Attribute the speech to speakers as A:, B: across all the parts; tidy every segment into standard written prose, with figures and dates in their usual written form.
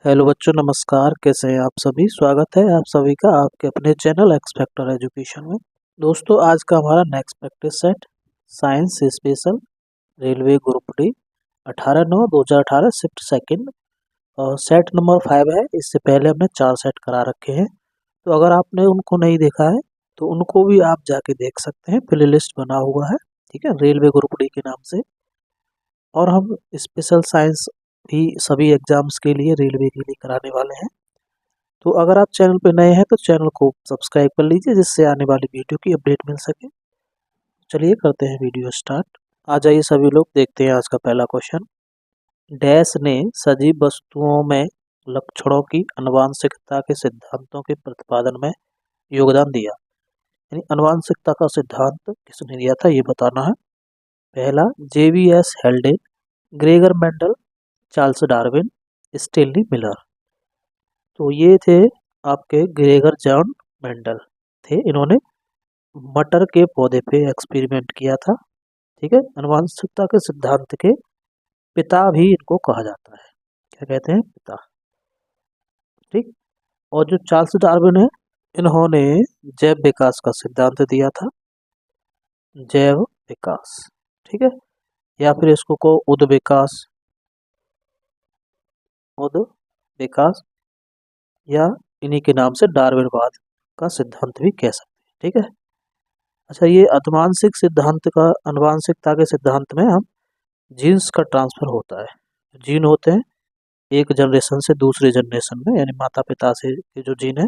A: Hello बच्चों, नमस्कार। कैसे हैं आप सभी? स्वागत है आप सभी का आपके अपने चैनल एक्स फैक्टर एजुकेशन में। दोस्तों, आज का हमारा next practice set science special railway group D 18/9/2018 shift second और सेट नंबर 5 है। इससे पहले हमने 4 सेट करा रखे हैं, तो अगर आपने उनको नहीं देखा है तो उनको भी आप जाके देख सकते हैं। प्ले लिस्ट बना हुआ है, ठीक है, रेलवे ग्रुप डी के नाम से। और हम स्पेशल साइंस भी सभी एग्जाम्स के लिए रेलवे के लिए कराने वाले हैं। तो अगर आप चैनल पे नए हैं तो चैनल को सब्सक्राइब कर लीजिए, जिससे आने वाली वीडियो की अपडेट मिल सके। चलिए करते हैं वीडियो स्टार्ट। आ जाइए सभी लोग, देखते हैं आज का पहला क्वेश्चन। डैश ने सजीव वस्तुओं में लक्षणों की आनुवांशिकता के सिद्धांतों के प्रतिपादन में योगदान दिया। यानी आनुवांशिकता का सिद्धांत किसने दिया था, ये बताना है। पहला JBS हेल्डेन, Gregor Mendel, Charles Darwin, Stanley Miller. तो ये थे आपके ग्रेगर जॉन मेंडल थे। इन्होंने मटर के पौधे पे एक्सपेरिमेंट किया था, ठीक है। आनुवंशिकता के सिद्धांत के पिता भी इनको कहा जाता है। क्या कहते हैं? पिता, ठीक। और जो चार्ल्स डार्विन है, इन्होंने जैव विकास का सिद्धांत दिया था, जैव विकास, ठीक है। या फिर इसको को उद विकास, उद विकास, या इन्हीं के नाम से डार्विनवाद का सिद्धांत भी कह सकते हैं, ठीक है। अच्छा, ये आनुवांशिक सिद्धांत का, आनुवांशिकता के सिद्धांत में हम जीन्स का ट्रांसफर होता है। जीन होते हैं एक जनरेशन से दूसरे जनरेशन में, यानी माता पिता से के जो जीन है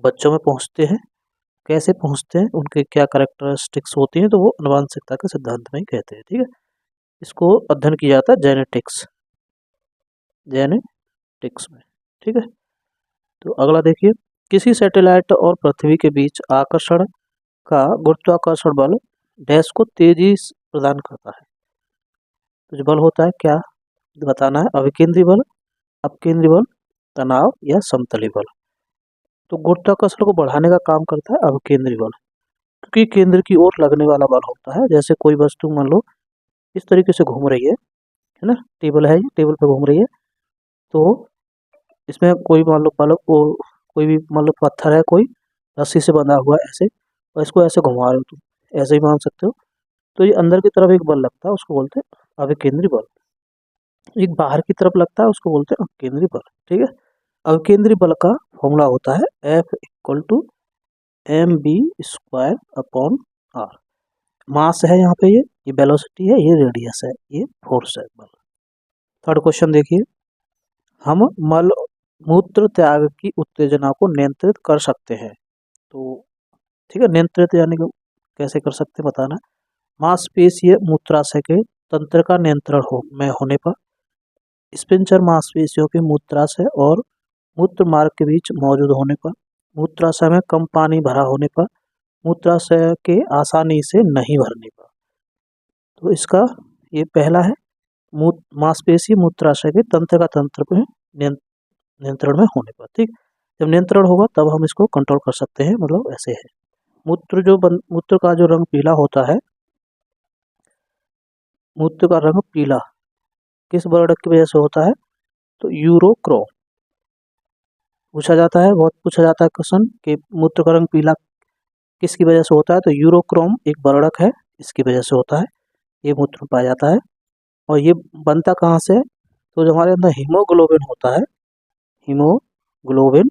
A: बच्चों में पहुंचते हैं। कैसे पहुंचते हैं, उनके क्या कैरेक्टरिस्टिक्स होती हैं, तो वो आनुवांशिकता के सिद्धांत में ही कहते हैं, ठीक है। इसको अध्ययन किया जाता है जेनेटिक्स, जेनेटिक्स में, ठीक है। तो अगला देखिए, किसी सैटेलाइट और पृथ्वी के बीच आकर्षण का गुरुत्वाकर्षण बल डैश को तेजी प्रदान करता है। तो जो बल होता है, क्या बताना है? अभिकेंद्री बल, अपकेंद्री बल, तनाव या समतली बल। तो गुरुत्वाकर्षण को बढ़ाने का काम करता है अभिकेंद्री बल, क्योंकि केंद्र की ओर लगने वाला बल होता है। जैसे कोई वस्तु मान लो इस तरीके से घूम रही है ना, टेबल है, ये टेबल पे घूम रही है, तो इसमें कोई मान लो कोई भी मान लो पत्थर है, कोई रस्सी से बंधा हुआ है ऐसे, और इसको ऐसे घुमा रहे हो तुम, ऐसे ही मान सकते हो। तो ये अंदर की तरफ एक बल लगता है, उसको बोलते हैं अभिकेंद्री बल। एक बाहर की तरफ लगता है, उसको बोलते हैं अपकेंद्री बल, ठीक है। अवकेंद्री बल का फॉर्मूला होता है F = mv² अपॉन r। मास है यहाँ पे, ये वेलोसिटी है, ये रेडियस है, ये फोर्स है, बल। थर्ड क्वेश्चन देखिए, हम मल मूत्र त्याग की उत्तेजना को नियंत्रित कर सकते हैं। तो ठीक है, नियंत्रित यानी कि कैसे कर सकते हैं बताना। मांसपेशीय मूत्राशय के तंत्र का नियंत्रण में होने पर, स्पिंचर मांसपेशियों के मूत्राशय और मूत्र मार्ग के बीच मौजूद होने पर, मूत्राशय में कम पानी भरा होने पर, मूत्राशय के आसानी से नहीं भरने पर। तो इसका ये पहला है, मांसपेशी मूत्राशय के तंत्र का तंत्र पे नियंत्रण में होने पर, ठीक। जब नियंत्रण होगा तब हम इसको कंट्रोल कर सकते हैं, मतलब ऐसे है। मूत्र का जो रंग पीला होता है, मूत्र का रंग पीला किस वर्णक की वजह से होता है? तो यूरोक्रोम। पूछा जाता है, बहुत पूछा जाता है क्वेश्चन कि मूत्र का रंग पीला किसकी वजह से होता है, तो यूरोक्रोम एक वर्णक है, इसकी वजह से होता है, ये मूत्र में पाया जाता है। और ये बनता कहाँ से है? तो जो हमारे अंदर हीमोग्लोबिन होता है, हीमोग्लोबिन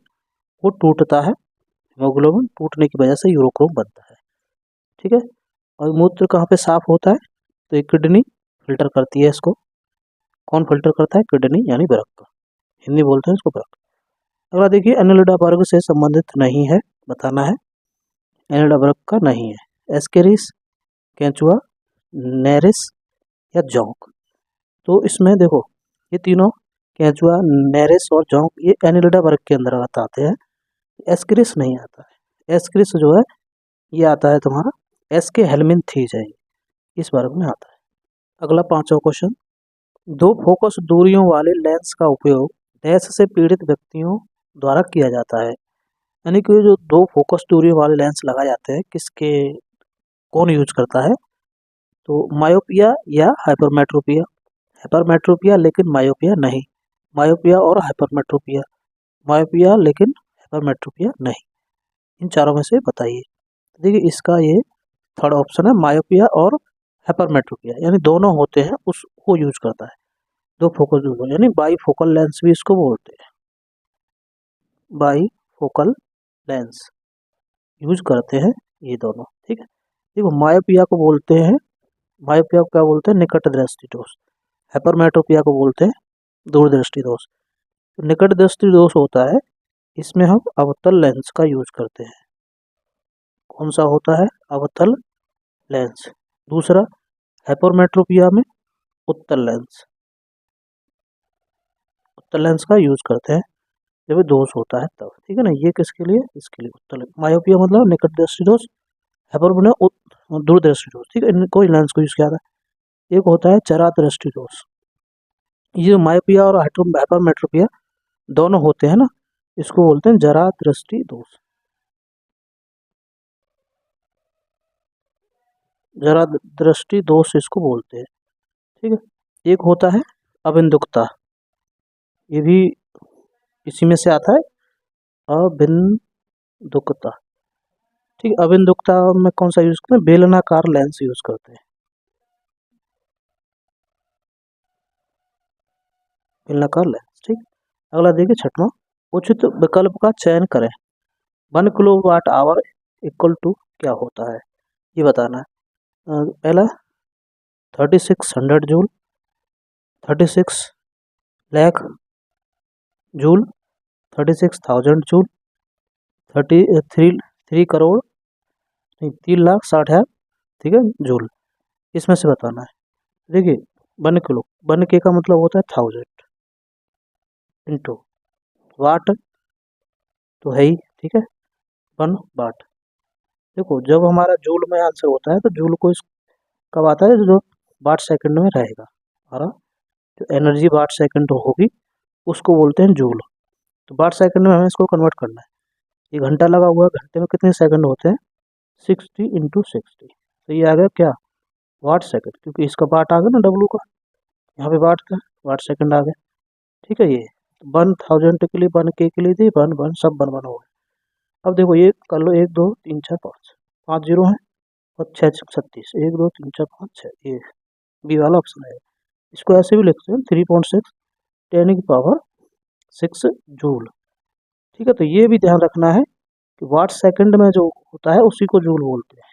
A: वो टूटता है, हीमोग्लोबिन टूटने की वजह से यूरोक्रोम बनता है, ठीक है। और मूत्र कहाँ पे साफ होता है? तो ये किडनी फिल्टर करती है इसको। कौन फिल्टर करता है? किडनी, यानी वृक्क, हिंदी बोलते हैं इसको वृक्क। अगला देखिए, एनिलिडा वर्ग से संबंधित नहीं है, बताना है। एनिलिडा वर्ग का नहीं है, एस्केरिस, केंचुआ, नेरिस या जौंक। तो इसमें देखो, ये तीनों केंचुआ, नेरिस और जौंक ये एनिलिडा वर्ग के अंतर्गत आते हैं। एस्केरिस नहीं आता है। एस्केरिस जो है ये आता है तुम्हारा एस्के हेलमिंथीज, इस वर्ग में आता है। अगला पांचवा क्वेश्चन, दो फोकस दूरियों वाले लेंस का उपयोग डैश से पीड़ित व्यक्तियों द्वारा किया जाता है। यानी कि जो दो फोकस दूरियों वाले लेंस लगाए जाते हैं, किसके, कौन यूज करता है? तो मायोपिया या हाइपरमेट्रोपिया। हाइपरमेट्रोपिया लेकिन मायोपिया नहीं। मायोपिया और हाइपरमेट्रोपिया। मायोपिया लेकिन हाइपरमेट्रोपिया नहीं। इन चारों में से बताइए। देखिए इसका ये थर्ड ऑप्शन है, मायोपिया और हाइपरमेट्रोपिया, यानी दोनों होते हैं उसको यूज करता है। दो फोकल यूज, यानी बाई फोकल लेंस भी इसको बोलते हैं। बाई फोकल लेंस यूज करते हैं ये दोनों, ठीक है। देखो मायोपिया को बोलते हैं, मायोपिया को क्या बोलते हैं, निकट दृष्टि दोष। हाइपरमेट्रोपिया को बोलते हैं दूरदृष्टि दोष। तो निकट दृष्टि दोष होता है, इसमें हम अवतल लेंस का यूज करते हैं। कौन सा होता है, अवतल लेंस। दूसरा हाइपरमेट्रोपिया में उत्तल लेंस, उत्तल लेंस का यूज करते हैं जब दोष होता है तब, ठीक है ना। ये किसके लिए, इसके लिए उत्तल। मायोपिया मतलब निकट दृष्टि दोष, हाइपरमेट्रोपिया दूरदृष्टि दोष, ठीक है। कोई लेंस को यूज किया था। एक होता है चरा दृष्टि दोष। ये मायोपिया और हाइपरमेट्रोपिया दोनों होते हैं ना, इसको बोलते हैं जरा दृष्टि दोष। जरा दृष्टि दोष इसको बोलते हैं, ठीक है। एक होता है अबिंदुकता, ये भी इसी में से आता है, अबिंदुकता, ठीक है। अबिंदुकता में कौन सा यूज करते हैं, बेलनाकार लेंस यूज करते हैं, बेलनाकार लेंस, ठीक। अगला देखिए छठवां, उचित विकल्प का चयन करें। 1 किलोवाट आवर इक्वल टू क्या होता है, ये बताना है। पहला 3600 joule, 36 lakh joule, 36,000 joule, 3 crore नहीं 3,60,000, ठीक है, जूल। इसमें से बताना है। देखिए 1 किलो, 1 के का मतलब होता है 1000 इंटू वाट तो है ही, ठीक है, 1 वाट। देखो जब हमारा जूल में आंसर होता है तो जूल को कब आता है, जो वाट सेकंड में रहेगा, हमारा जो एनर्जी वाट सेकंड होगी उसको बोलते हैं जूल। तो वाट सेकंड में हमें इसको कन्वर्ट करना है। ये घंटा लगा हुआ है, घंटे में कितने सेकंड होते हैं, 60 × 60। तो ये आ गया क्या, वाट सेकंड, क्योंकि इसका वाट आ गया ना डब्लू का, यहाँ पे वाट था, वाट सेकंड आ गया, ठीक है। ये 1000 के लिए 1 के लिए थी 1 1 सब 1 1 हो गए। अब देखो ये कर लो, 1 2 3 4 5, 5 जीरो है और 6 36, 1 2 3 4 5 6, ये बी वाला ऑप्शन है। इसको ऐसे भी लिखते हैं 3.6 10⁻⁶ जूल, ठीक है। तो ये भी ध्यान रखना है कि वाट सेकंड में जो होता है उसी को जूल बोलते हैं,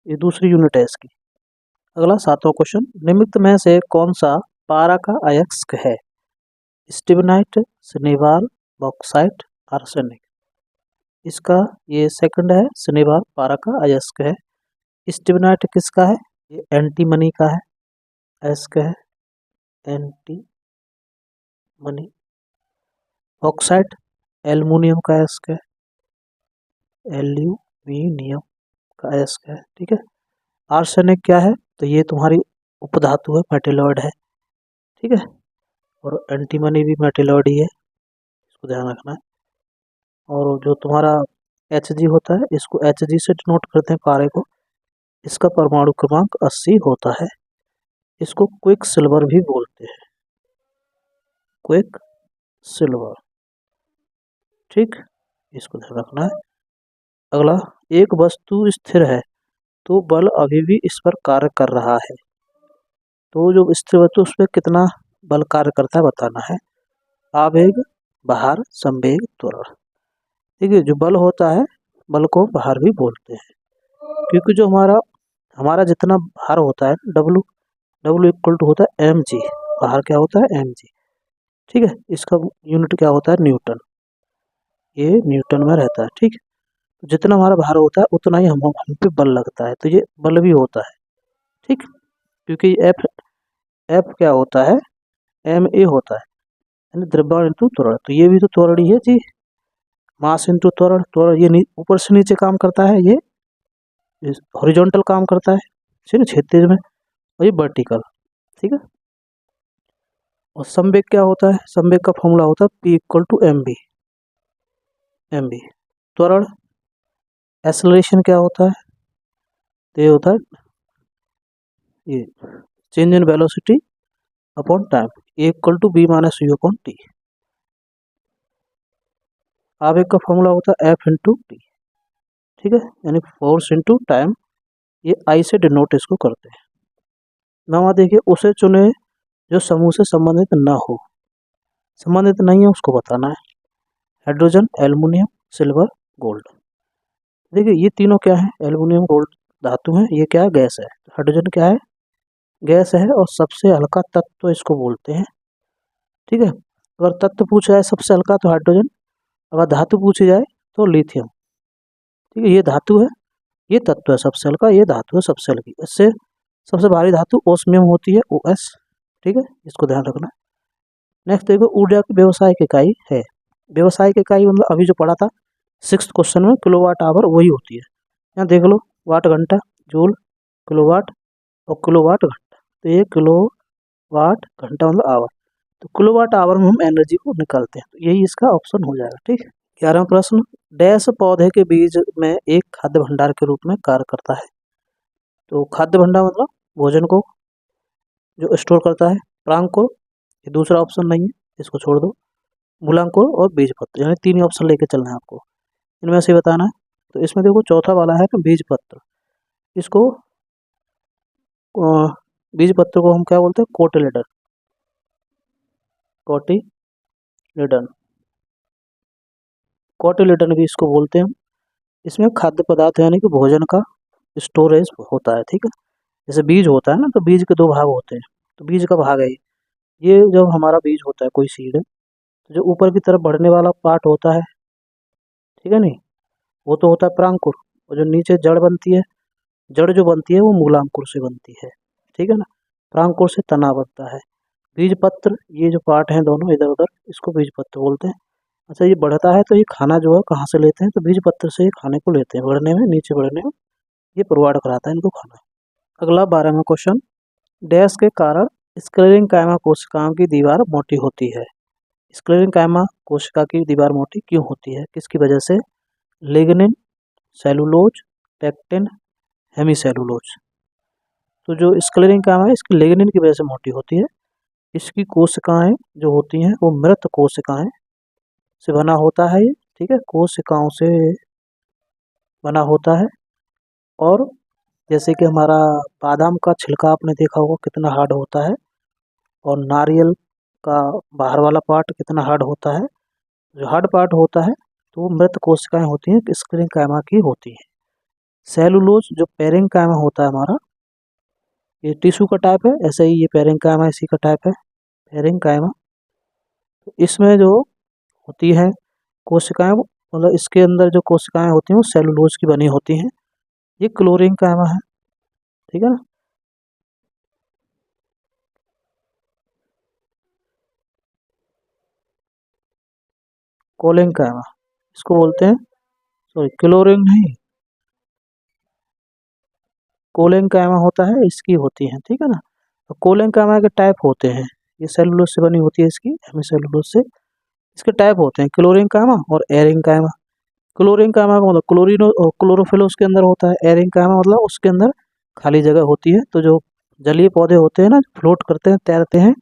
A: ये दूसरी यूनिट है इसकी। अगला 7वां क्वेश्चन, निम्नलिखित में से कौन सा पारा का अयस्क है, स्टिबनाइट, शनिवार, बॉक्साइट, आर्सेनिक। इसका ये सेकंड है, शनिवार पारा का अयस्क है। स्टिबनाइट किसका है, ये एंटीमनी का है, अयस्क है एंटीमनी। बॉक्साइट एल्युमिनियम का अयस्क है, एल्यूमिनियम का अयस्क है, ठीक है। आर्सेनिक क्या है, तो ये तुम्हारी उपधातु है, मेटेलॉइड है, ठीक है। और एंटीमनी भी मेटेलॉइड ही है, इसको ध्यान रखना है। और जो तुम्हारा Hg होता है, इसको Hg से डिनोट करते हैं पारे को। इसका परमाणु क्रमांक 80 होता है। इसको क्विक सिल्वर भी बोलते हैं, क्विक सिल्वर, ठीक, इसको ध्यान रखना है। अगला, एक वस्तु स्थिर है तो बल अभी भी इस पर कार्य कर रहा है, तो जो स्थिर वस्तु उस पर कितना बल कार्य करता है बताना है। आवेग, भार, संवेग, त्वरण। देखिए जो बल होता है, बल को भार भी बोलते हैं, क्योंकि जो हमारा हमारा जितना भार होता है डब्लू, डब्लू इक्वल टू होता है mg, भार क्या होता है mg, ठीक है। इसका यूनिट क्या होता है, न्यूटन, ये न्यूटन में रहता है, ठीक है। जितना हमारा भार होता है उतना ही हम पे बल लगता है, तो ये बल भी होता है, ठीक। क्योंकि एफ एफ क्या होता है, एम ए होता है, यानी द्रव्यमान इंटू त्वरण, तो ये भी तो त्वरण ही है जी, मास इंटू त्वरण। त्वरण ये ऊपर से नीचे काम करता है, ये हॉरिजॉन्टल काम करता है, ठीक है, क्षैतिज में, और ये वर्टिकल, ठीक है। और संवेग क्या होता है, संवेग का फॉर्मूला होता है P equal to mv, mv। त्वरण एक्सेलरेशन क्या होता है, तो ये होता है ये change in velocity upon time, A equal to b minus u upon t, आवेग का फॉर्मूला होता है एफ इंटू टी, ठीक है, यानी फोर्स इंटू टाइम, ये आई से डिनोट इसको करते हैं। नवा देखिए, उसे चुने जो समूह से संबंधित ना हो, संबंधित नहीं है उसको बताना है। Hydrogen, aluminium, silver, gold. देखिए ये तीनों क्या है, एल्युमिनियम गोल्ड धातु है, ये क्या है, गैस है। हाइड्रोजन क्या है, गैस है, और सबसे हल्का तत्व इसको बोलते हैं, ठीक है। अगर तत्व पूछा जाए सबसे हल्का तो हाइड्रोजन, अगर धातु पूछी जाए तो लिथियम, ठीक है। ये धातु है, ये तत्व है सबसे हल्का, ये धातु है सबसे हल्की। इससे सबसे भारी धातु ओस्मियम होती है, OS, ठीक है, इसको ध्यान रखना। नेक्स्ट देखो, ऊर्जा की व्यवसायिक इकाई है। व्यवसायिक इकाई मतलब अभी जो पढ़ा था 6th क्वेश्चन में, किलोवाट आवर, वही होती है। यहाँ देख लो, वाट घंटा, जूल, किलोवाट और किलोवाट घंटा, तो ये किलोवाट घंटा मतलब आवर, तो किलोवाट आवर में हम एनर्जी को निकालते हैं, तो यही इसका ऑप्शन हो जाएगा, ठीक है। 11वां प्रश्न, डैश पौधे के बीज में एक खाद्य भंडार के रूप में कार्य करता है। तो खाद्य भंडार मतलब भोजन को जो स्टोर करता है। प्रांकुर, ये दूसरा ऑप्शन नहीं है, इसको छोड़ दो। मूलांकुर और बीजपत्र, यानी 3 ही ऑप्शन लेके चलना है आपको, इनमें से बताना है। तो इसमें देखो चौथा वाला है ना, बीजपत्र, इसको बीजपत्र को हम क्या बोलते हैं, कोटिलेडन, कोटिलेडन, कोटिलेडन भी इसको बोलते हैं। इसमें खाद्य पदार्थ यानी कि भोजन का स्टोरेज होता है, ठीक है। जैसे बीज होता है ना, तो बीज के 2 भाग होते हैं, तो बीज का भाग है ये जब हमारा बीज होता है, कोई सीड है, तो जो ऊपर की तरफ बढ़ने वाला पार्ट होता है, ठीक है नहीं, वो तो होता है प्रांकुर, और जो नीचे जड़ बनती है, जड़ जो बनती है वो मूलांकुर से बनती है, ठीक है ना। प्रांकुर से तना बनता है। बीजपत्र, ये जो पार्ट हैं दोनों इधर उधर, इसको बीजपत्र बोलते हैं। अच्छा, ये बढ़ता है तो ये खाना जो है कहाँ से लेते हैं, तो बीजपत्र से ये खाने को लेते हैं, बढ़ने में, नीचे बढ़ने में ये प्रोवाइड कराता है इनको खाना। अगला 12वां क्वेश्चन, डैश के कारण स्क्लेरेंकाइमा कोशिकाओं की दीवार मोटी होती है। स्क्लेरेंकाइमा कोशिका की दीवार मोटी क्यों होती है, किसकी वजह से? Lignin, cellulose, pectin, hemicellulose. तो जो स्क्लेरेंकाइमा है इसकी लिग्निन की वजह से मोटी होती है। इसकी कोशिकाएं जो होती हैं वो मृत कोशिकाएं से बना होता है ये, ठीक है, कोशिकाओं से बना होता है। और जैसे कि हमारा बादाम का छिलका आपने देखा होगा कितना हार्ड होता है, और नारियल का बाहर वाला पार्ट कितना हार्ड होता है, जो हार्ड पार्ट होता है तो वो मृत कोशिकाएं होती हैं, स्क्लेरेंकाइमा की होती हैं। सेलुलोज जो पेरेंकाइमा होता है हमारा, ये टिश्यू का टाइप है, ऐसे ही ये पेरेंकाइमा इसी का टाइप है, पेरेंकाइमा। तो इसमें जो होती है कोशिकाएं, मतलब इसके अंदर जो कोशिकाएं होती हैं वो सेलुलोज की बनी होती हैं। ये क्लोरेंकाइमा है, ठीक है ना। कोलेंकाइमा इसको बोलते हैं, सॉरी क्लोरिन नहीं, कोलेंकाइमा होता है, इसकी होती है, ठीक है ना। तो कोलेंकाइमा के टाइप होते हैं, ये सेलुलोज से बनी होती है, इसकी हेमीसेलुलोज से। इसके टाइप होते हैं क्लोरेंकाइमा और एरेंकाइमा। क्लोरेंकाइमा का मतलब क्लोरीन और क्लोरोफिल उसके अंदर होता है, एरेंकाइमा मतलब उसके अंदर खाली जगह होती है। तो जो जलीय पौधे होते हैं ना, फ्लोट करते हैं, तैरते हैं,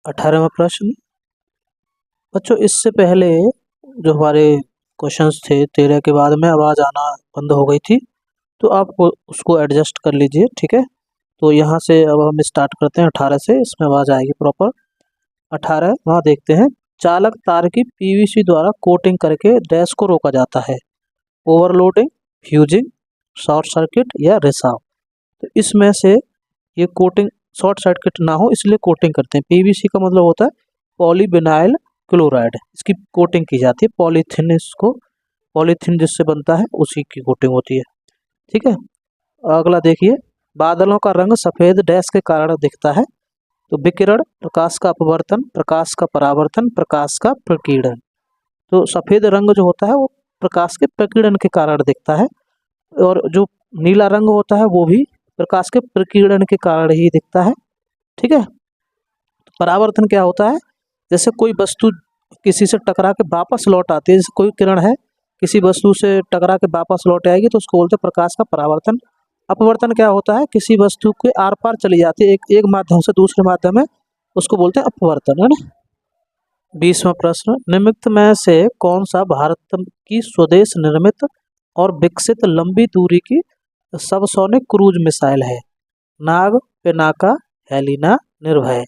A: 18वां प्रश्न, बच्चों इससे पहले जो हमारे क्वेश्चंस थे 13 के बाद में आवाज़ आना बंद हो गई थी, तो आप उसको एडजस्ट कर लीजिए, ठीक है। तो यहाँ से अब हम स्टार्ट करते हैं 18 से, इसमें आवाज़ आएगी प्रॉपर। 18 वहाँ देखते हैं, चालक तार की पीवीसी द्वारा कोटिंग करके डैश को रोका जाता है, ओवरलोडिंग, फ्यूजिंग, शॉर्ट सर्किट या रिसाव। तो इसमें से ये कोटिंग शॉर्ट सर्किट ना हो इसलिए कोटिंग करते हैं। पीवीसी का मतलब होता है पॉलीविनाइल क्लोराइड, इसकी कोटिंग की जाती है। पॉलीथीन, इसको पॉलीथीन जिससे बनता है उसी की कोटिंग होती है, ठीक है। अगला देखिए, बादलों का रंग सफ़ेद डैश के कारण दिखता है, तो विकिरण, प्रकाश का अपवर्तन, प्रकाश का परावर्तन, प्रकाश का प्रकीर्णन। तो सफ़ेद रंग जो होता है वो प्रकाश के प्रकीर्णन के कारण दिखता है, और जो नीला रंग होता है वो भी प्रकाश के प्रकीर्णन के कारण ही दिखता है, ठीक है। परावर्तन क्या होता है, जैसे कोई वस्तु किसी से टकरा के वापस लौट आती है, जैसे कोई किरण है किसी वस्तु से टकरा के वापस लौट आएगी तो उसको बोलते हैं प्रकाश का परावर्तन। अपवर्तन क्या होता है, किसी वस्तु के आर पार चली जाती है एक माध्यम से दूसरे माध्यम में, उसको बोलते हैं अपवर्तन, है ना। 20वां प्रश्न, निम्नलिखित में से कौन सा भारत की स्वदेश निर्मित और विकसित लंबी दूरी की सबसोनिक क्रूज मिसाइल है? नाग, पिनाका, हेलिना, निर्भय।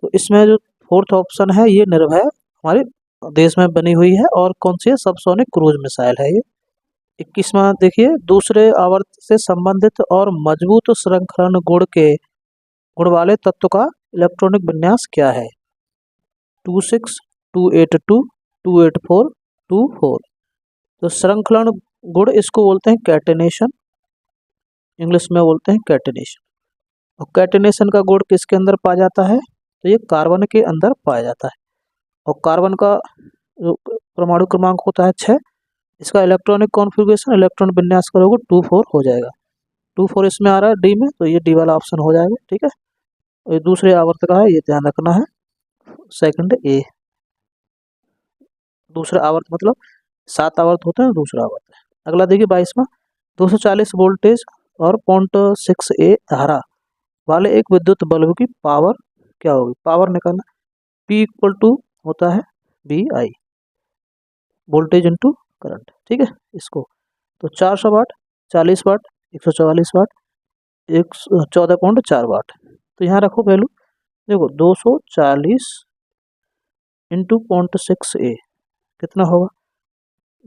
A: तो इसमें जो फोर्थ ऑप्शन है ये निर्भय हमारे देश में बनी हुई है, और कौन सी है, सबसोनिक क्रूज मिसाइल है ये। 21वां देखिए, दूसरे आवर्त से संबंधित और मजबूत श्रृंखलन गुण वाले तत्व का इलेक्ट्रॉनिक विन्यास क्या है? 26, 282, 284, 24। तो श्रृंखलन गुण इसको बोलते हैं कैटेनेशन, इंग्लिश में बोलते हैं कैटेनेशन। और कैटेनेशन का गुण किसके अंदर पाया जाता है, तो ये कार्बन के अंदर पाया जाता है। और कार्बन का जो परमाणु क्रमांक होता है 6, इसका इलेक्ट्रॉनिक कॉन्फ़िगरेशन, इलेक्ट्रॉन विन्यास करोगे 24 हो जाएगा। 24 इसमें आ रहा है डी में, तो ये डी वाला ऑप्शन हो जाएगा, ठीक है। ये दूसरे आवर्त का है, ये ध्यान रखना है, सेकंड ए। दूसरा आवर्त मतलब 7 आवर्त होता है, दूसरा आवर्त है। अगला देखिए 22वां, 240 वोल्टेज और 0.6 धारा वाले एक विद्युत बल्ब की पावर क्या होगी? पावर निकालना, P इक्वल टू होता है VI, वोल्टेज इंटू करंट, ठीक है। इसको तो 400 वाट, 40 वाट, 144 वाट, 14.4 वाट। तो यहाँ रखो वैल्यू, देखो 240 इंटू 0.6 कितना होगा,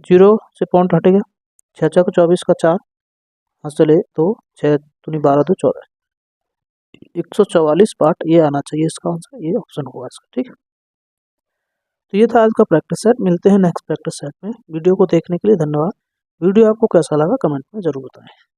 A: 0 से पॉइंट हटेगा, 6 चौक 24 का 4, हाँ चले तो 6 दूनी 12 तो 14, 144 वाट ये आना चाहिए इसका आंसर, ये ऑप्शन होगा इसका, ठीक है। तो ये था आज का प्रैक्टिस सेट, मिलते हैं नेक्स्ट प्रैक्टिस सेट में। वीडियो को देखने के लिए धन्यवाद। वीडियो आपको कैसा लगा कमेंट में ज़रूर बताएं।